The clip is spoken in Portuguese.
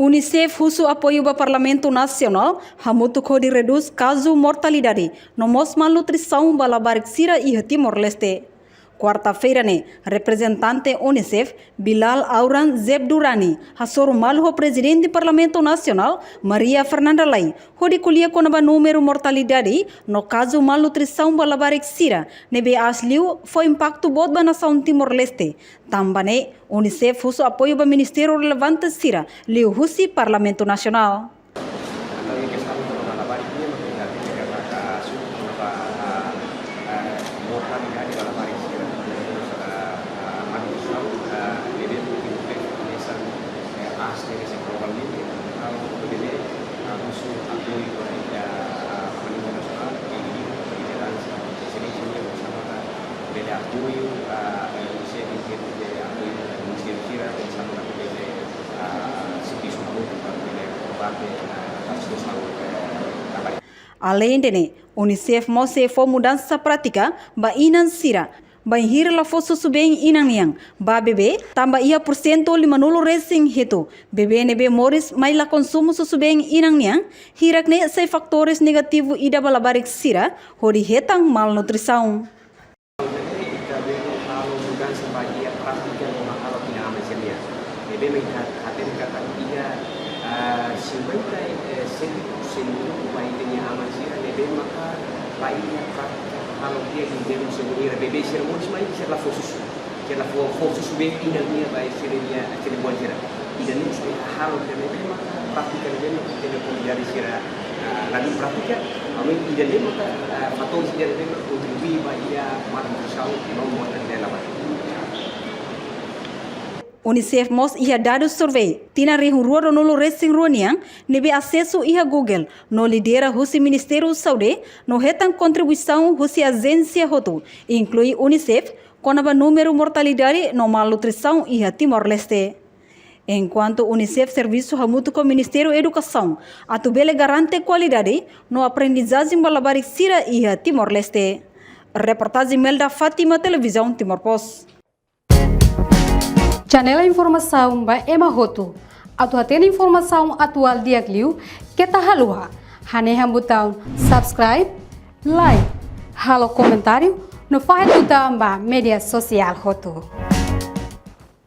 Unicef husu apoio do Parlamento Nacional, hamutu de reduz caso mortalidade, no mos malnutrição balabarik sira e Timor-Leste. Quarta-feira, representante Unicef, Bilal Auran Zebdurani, hasor malho presidente do Parlamento Nacional, Maria Fernanda Lai, hodi kulia konaba número mortalidade, no caso malnutrição balabarik sira, nebe asliu foi impacto bod ba nação Timor-Leste. Tambane, Unicef husu apoio do Ministério relevante sira, liu husi Parlamento Nacional. Além de Unicef mose for mudança prática ba inan sira ba hir la fosso subeng inan yang ba bebê tamba ia por cento limanulo racing hito bebê nebe moris mai la consumo subeng inan yang hirak ne sei fatores negativo ida balabarik sira hori hetang malnutrição. Kalau dia ingin sebenarnya bebê ser muito mais que ela fosse subir ainda minha vai ser dia aquele bom dia ainda nem se halo que bebê maka praktika bebê maka tidak menjadi sira lagi praktika amin ainda nem maka fator dia bebê kontribusi bagi dia manusia não mota dela vai Unicef mos ia dados survei tina rehururo no racing roniang nebe acesso ia Google no lidera husi Ministério Saúde no retan contribuição husi agência hotu inclui Unicef conaba número mortalidade no malnutrição ia Timor-Leste. Enquanto Unicef serviço hamutu com Ministério Educação atubele garante qualidade no aprendizagem balabarik sira ia Timor-Leste. Reportagem Melda Fátima Televisão Timor-Post. Janela informação ba Emma Hotu. Atu atena informação atual diagliu kita halua. Hane hambutão subscribe, like, halo comentário no faz butão ba media social Hotu.